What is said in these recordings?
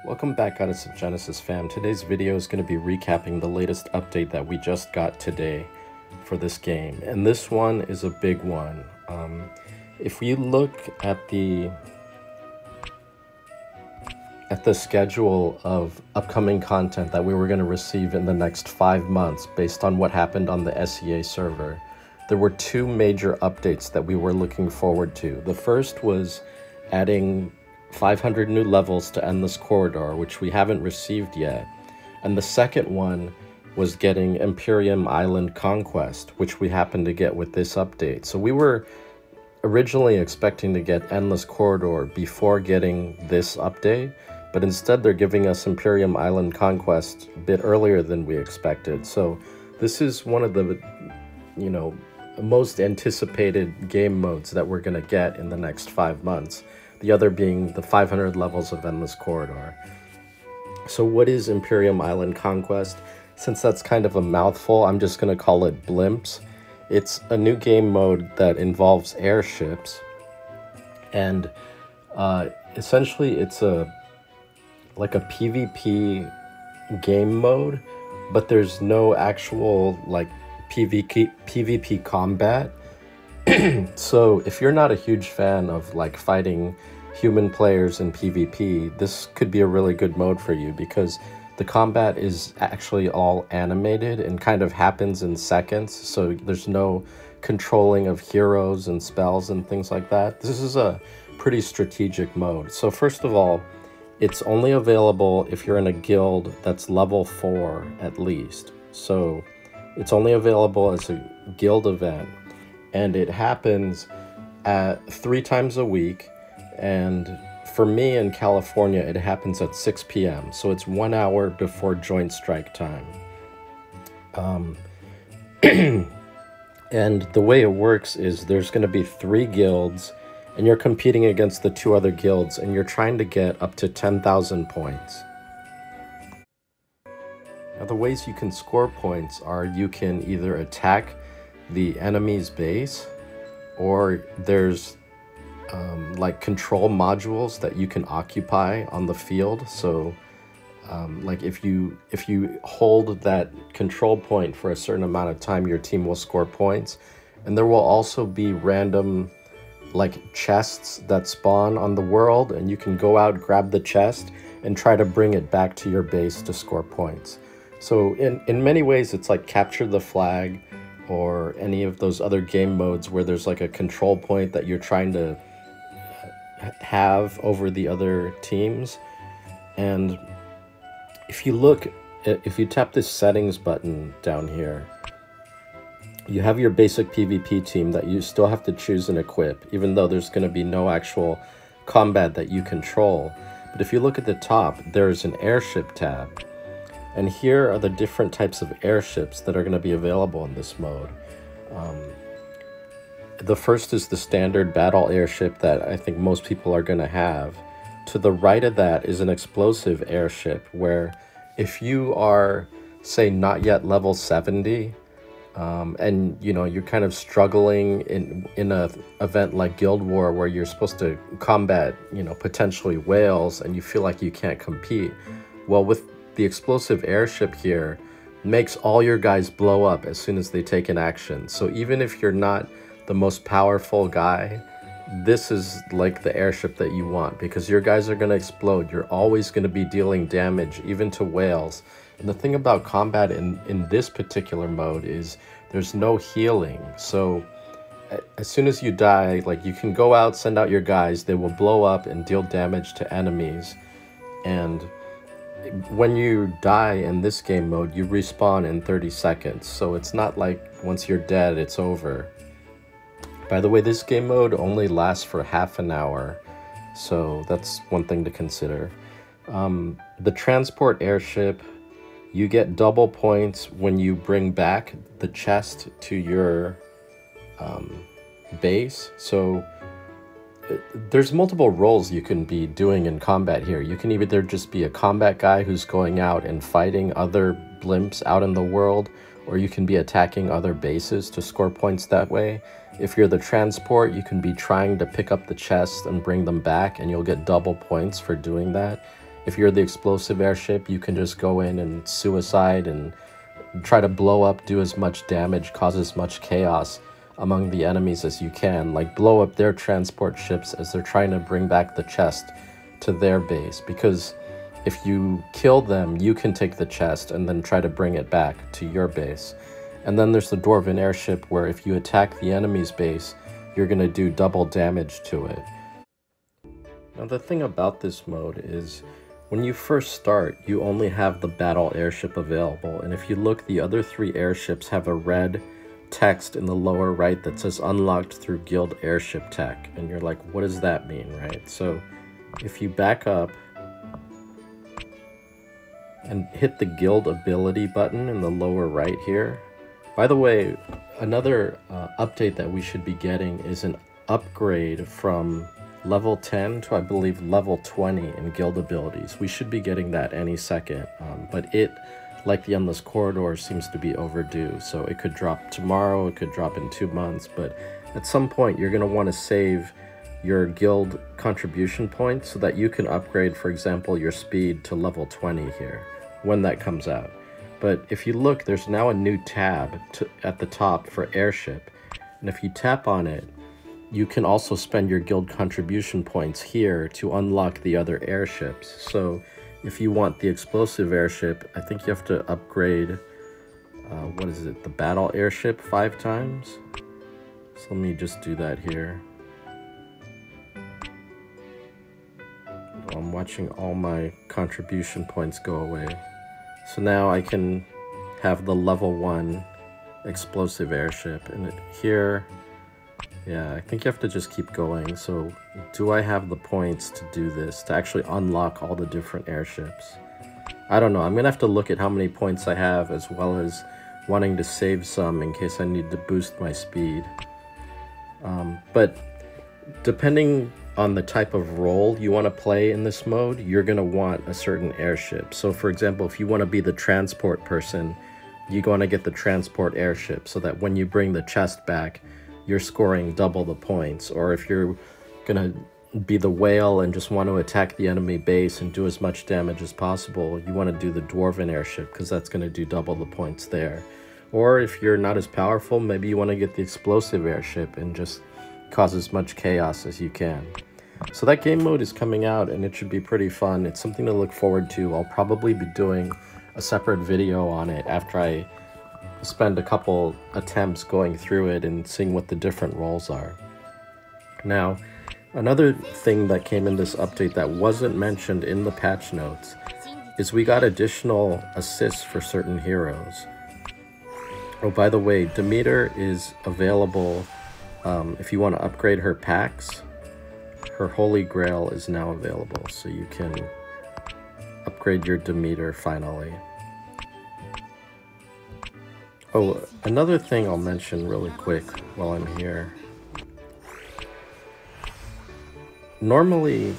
Welcome back, Goddess of Genesis fam. Today's video is going to be recapping the latest update that we just got today for this game. And this one is a big one. If we look at the schedule of upcoming content that we were going to receive in the next 5 months based on what happened on the SEA server, there were two major updates that we were looking forward to. The first was adding 500 new levels to Endless Corridor, which we haven't received yet. And the second one was getting Imperium Island Conquest, which we happened to get with this update. So we were originally expecting to get Endless Corridor before getting this update, but instead they're giving us Imperium Island Conquest a bit earlier than we expected. So this is one of the, most anticipated game modes that we're going to get in the next 5 months. The other being the 500 levels of Endless Corridor. So what is Imperium Island Conquest? Since that's kind of a mouthful, I'm just going to call it Blimps. It's a new game mode that involves airships. And essentially it's like a PvP game mode, but there's no actual like PvP combat. So if you're not a huge fan of like fighting human players in PvP, this could be a really good mode for you because the combat is actually all animated and kind of happens in seconds. So there's no controlling of heroes and spells and things like that. This is a pretty strategic mode. So first of all, it's only available if you're in a guild that's level 4 at least. So it's only available as a guild event. And it happens at 3 times a week, and for me in California it happens at 6 p.m. so it's 1 hour before joint strike time. And the way it works is there's going to be 3 guilds, and you're competing against the 2 other guilds, and you're trying to get up to 10,000 points. Now the ways you can score points are you can either attack the enemy's base, or there's like control modules that you can occupy on the field. So like if you hold that control point for a certain amount of time, your team will score points. And there will also be random like chests that spawn on the world, and you can go out, grab the chest, and try to bring it back to your base to score points. So in many ways it's like capture the flag, or any of those other game modes where there's like a control point that you're trying to have over the other teams. And if you tap this settings button down here, you have your basic PvP team that you still have to choose and equip, even though there's going to be no actual combat that you control. But if you look at the top, there's an airship tab. And here are the different types of airships that are going to be available in this mode. The first is the standard battle airship that I think most people are going to have. To the right of that is an explosive airship where if you are, say, not yet level 70, and you're kind of struggling in a event like Guild War where you're supposed to combat, potentially whales, and you feel like you can't compete, well, with the explosive airship here makes all your guys blow up as soon as they take an action. So even if you're not the most powerful guy, this is like the airship that you want, because your guys are going to explode. You're always going to be dealing damage, even to whales. And the thing about combat in this particular mode is there's no healing. So as soon as you die, like, you can go out, send out your guys, they will blow up and deal damage to enemies. And when you die in this game mode, you respawn in 30 seconds. So it's not like once you're dead, it's over. By the way, this game mode only lasts for half an hour. So that's one thing to consider. The transport airship, you get double points when you bring back the chest to your base. So there's multiple roles you can be doing in combat here. You can either just be a combat guy who's going out and fighting other blimps out in the world, or you can be attacking other bases to score points that way. If you're the transport, you can be trying to pick up the chests and bring them back, and you'll get double points for doing that. if you're the explosive airship, you can just go in and suicide and try to blow up, do as much damage, cause as much chaos among the enemies as you can. Like blow up their transport ships as they're trying to bring back the chest to their base. Because if you kill them, you can take the chest and then try to bring it back to your base. And then there's the Dwarven airship, where if you attack the enemy's base, you're going to do double damage to it. Now the thing about this mode is, when you first start, you only have the battle airship available, and if you look, the other 3 airships have a red text in the lower right that says unlocked through guild airship tech, and you're like, what does that mean, right? So if you back up and hit the guild ability button in the lower right here. By the way, another update that we should be getting is an upgrade from level 10 to, I believe, level 20 in guild abilities. We should be getting that any second, but it, like the Endless Corridor, seems to be overdue. So it could drop tomorrow, it could drop in 2 months, but at some point you're going to want to save your guild contribution points so that you can upgrade, for example, your speed to level 20 here when that comes out. But if you look, there's now a new tab at the top for airship, and if you tap on it, you can also spend your guild contribution points here to unlock the other airships. So if you want the explosive airship, I think you have to upgrade, what is it, the battle airship 5 times? So let me just do that here. I'm watching all my contribution points go away. So now I can have the level 1 explosive airship, and here, yeah, I think you have to just keep going. So do I have the points to do this, to actually unlock all the different airships? I don't know. I'm gonna have to look at how many points I have, as well as wanting to save some in case I need to boost my speed. But depending on the type of role you want to play in this mode, you're going to want a certain airship. So for example, if you want to be the transport person, you want to get the transport airship so that when you bring the chest back, you're scoring double the points. Or if you're going to be the whale and just want to attack the enemy base and do as much damage as possible, you want to do the Dwarven airship because that's going to do double the points there. Or if you're not as powerful, maybe you want to get the explosive airship and just cause as much chaos as you can. So that game mode is coming out, and it should be pretty fun. It's something to look forward to. I'll probably be doing a separate video on it after I spend a couple attempts going through it and seeing what the different roles are. Now, another thing that came in this update that wasn't mentioned in the patch notes is we got additional assists for certain heroes. Oh, by the way, Demeter is available if you want to upgrade her packs. Her Holy Grail is now available, so you can upgrade your Demeter finally. Oh, another thing I'll mention really quick while I'm here. Normally,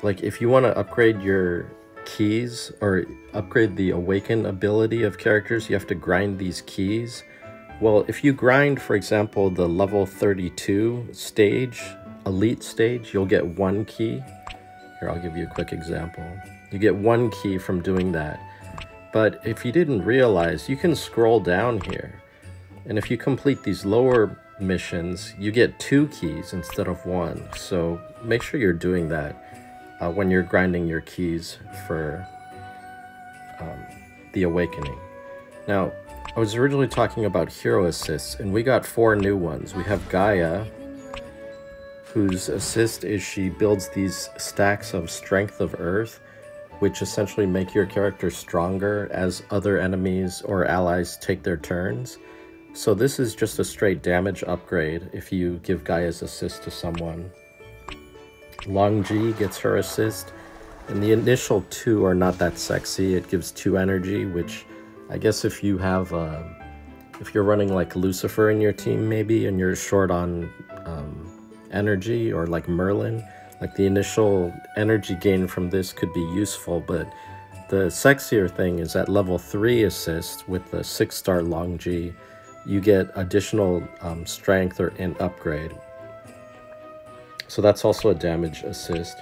like if you want to upgrade your keys or upgrade the Awaken ability of characters, you have to grind these keys. Well, if you grind, for example, the level 32 stage, Elite stage, you'll get 1 key. Here, I'll give you a quick example. You get 1 key from doing that. But if you didn't realize, you can scroll down here. And if you complete these lower missions, you get 2 keys instead of 1. So make sure you're doing that when you're grinding your keys for the Awakening. Now, I was originally talking about hero assists, and we got 4 new ones. We have Gaia, whose assist is she builds these stacks of Strength of Earth, which essentially make your character stronger as other enemies or allies take their turns. So this is just a straight damage upgrade if you give Gaia's assist to someone. Long G gets her assist, and the initial 2 are not that sexy. It gives 2 energy, which I guess if you have, if you're running like Lucifer in your team maybe, and you're short on energy, or like Merlin, like the initial energy gain from this could be useful. But the sexier thing is at level 3 assist with the 6-star Long G, you get additional strength or an upgrade. So that's also a damage assist.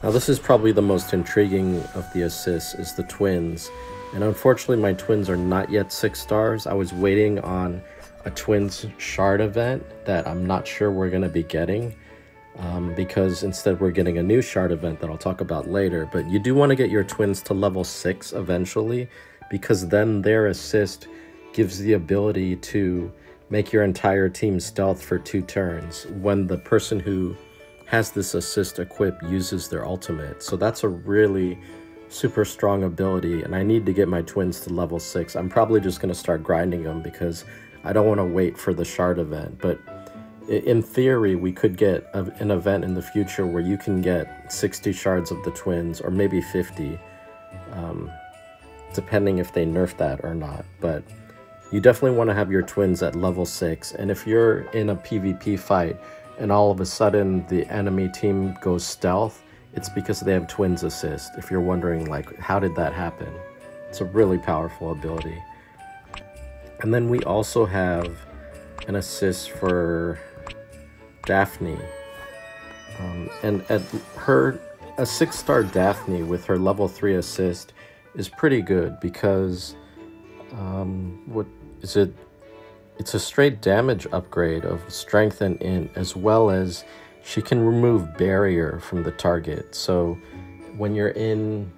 Now this is probably the most intriguing of the assists, is the twins. And unfortunately my twins are not yet 6 stars. I was waiting on a twins shard event that I'm not sure we're going to be getting. Because instead we're getting a new shard event that I'll talk about later. But you do want to get your twins to level 6 eventually, because then their assist gives the ability to make your entire team stealth for 2 turns when the person who has this assist equipped uses their ultimate. So that's a really super strong ability, and I need to get my twins to level 6. I'm probably just going to start grinding them because I don't want to wait for the shard event. But in theory, we could get an event in the future where you can get 60 shards of the twins, or maybe 50, depending if they nerf that or not. But you definitely want to have your twins at level 6. And if you're in a PvP fight and all of a sudden the enemy team goes stealth, it's because they have twins assist. If you're wondering, like, how did that happen? It's a really powerful ability. And then we also have an assist for Daphne. And at her, a 6-star Daphne with her level 3 assist is pretty good because what is it? It's a straight damage upgrade of strength and int, as well as she can remove barrier from the target. So when you're in,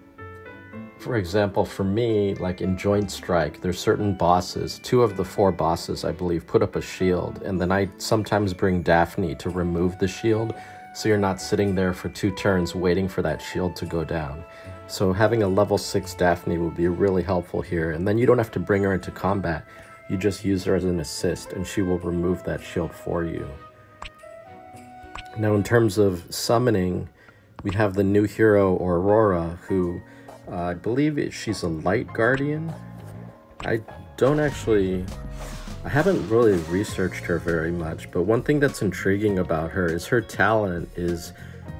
for example, for me, like in Joint Strike, there's certain bosses, 2 of the 4 bosses, I believe, put up a shield, and then I sometimes bring Daphne to remove the shield, so you're not sitting there for 2 turns waiting for that shield to go down. So having a level 6 Daphne would be really helpful here, and then you don't have to bring her into combat. You just use her as an assist, and she will remove that shield for you. Now, in terms of summoning, we have the new hero, Aurora, who I believe she's a light guardian. I haven't really researched her very much, but one thing that's intriguing about her is her talent is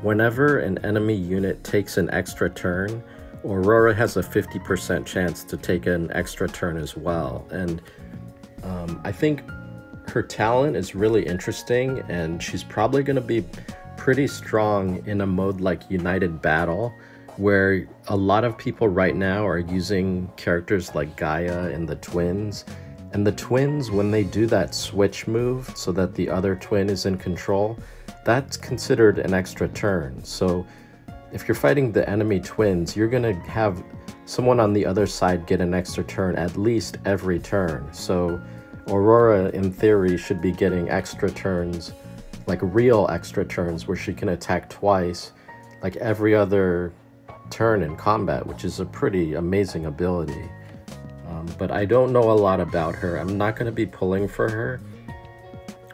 whenever an enemy unit takes an extra turn, Aurora has a 50% chance to take an extra turn as well. And I think her talent is really interesting, and she's probably going to be pretty strong in a mode like United Battle, where a lot of people right now are using characters like Gaia and the twins. And the twins, when they do that switch move so that the other twin is in control, that's considered an extra turn. So if you're fighting the enemy twins, you're going to have someone on the other side get an extra turn at least every turn. So Aurora, in theory, should be getting extra turns, like real extra turns, where she can attack twice, like every other turn in combat, which is a pretty amazing ability. But I don't know a lot about her. I'm not going to be pulling for her,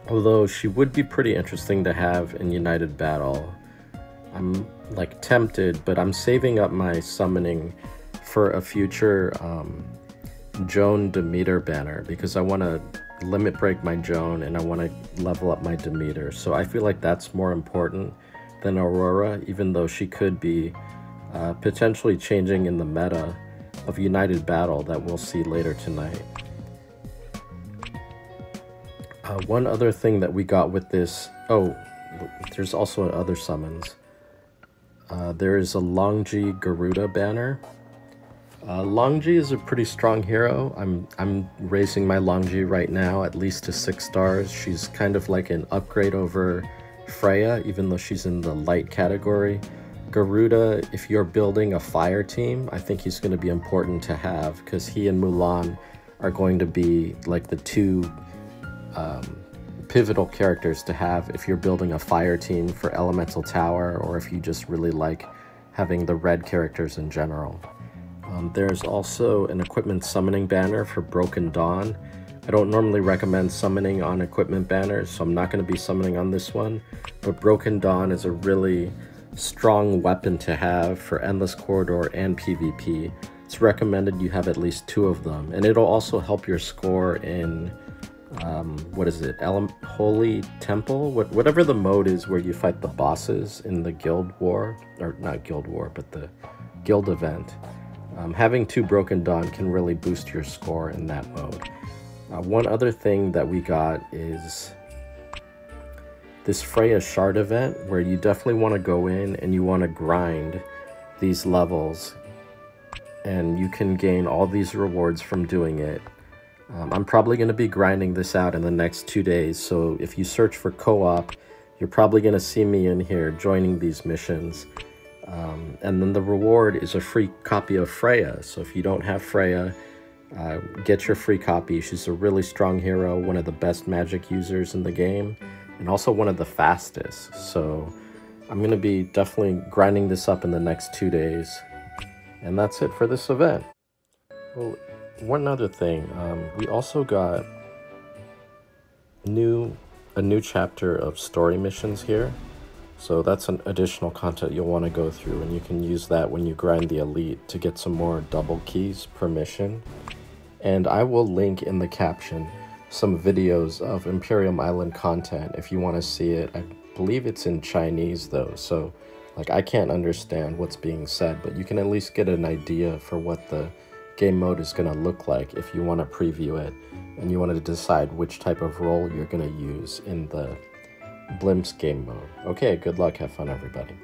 although she would be pretty interesting to have in United Battle. I'm like tempted, but I'm saving up my summoning for a future Joan Demeter banner, because I want to limit break my Joan and I want to level up my Demeter. So I feel like that's more important than Aurora, even though she could be potentially changing in the meta of United Battle that we'll see later tonight. One other thing that we got with this, there's also other summons. There is a Longji Garuda banner. Longji is a pretty strong hero. I'm raising my Longji right now at least to 6 stars. She's kind of like an upgrade over Freya, even though she's in the light category. Garuda, if you're building a fire team, I think he's going to be important to have, because he and Mulan are going to be like the 2 pivotal characters to have if you're building a fire team for Elemental Tower, or if you just really like having the red characters in general. There's also an equipment summoning banner for Broken Dawn. I don't normally recommend summoning on equipment banners, so I'm not going to be summoning on this one, but Broken Dawn is a really strong weapon to have for Endless Corridor and PvP. It's recommended you have at least 2 of them, and it'll also help your score in Holy Temple, whatever the mode is where you fight the bosses in the Guild War, or not Guild War, but the Guild event. Having 2 Broken Dawn can really boost your score in that mode. One other thing that we got is this Freya Shard event where you definitely want to go in and you want to grind these levels, and you can gain all these rewards from doing it. I'm probably going to be grinding this out in the next 2 days, so if you search for co-op, you're probably going to see me in here joining these missions. And then the reward is a free copy of Freya, so if you don't have Freya, get your free copy. She's a really strong hero, one of the best magic users in the game, and also one of the fastest. So I'm going to be definitely grinding this up in the next 2 days. And that's it for this event. Well, one other thing, we also got a new chapter of story missions here. So that's an additional content you'll want to go through, and you can use that when you grind the elite to get some more double keys per mission. And I will link in the caption some videos of Imperium Island content if you want to see it. I believe it's in Chinese though, so like I can't understand what's being said, but you can at least get an idea for what the game mode is going to look like if you want to preview it and you want to decide which type of role you're going to use in the Blimps game mode. Okay, good luck, have fun everybody.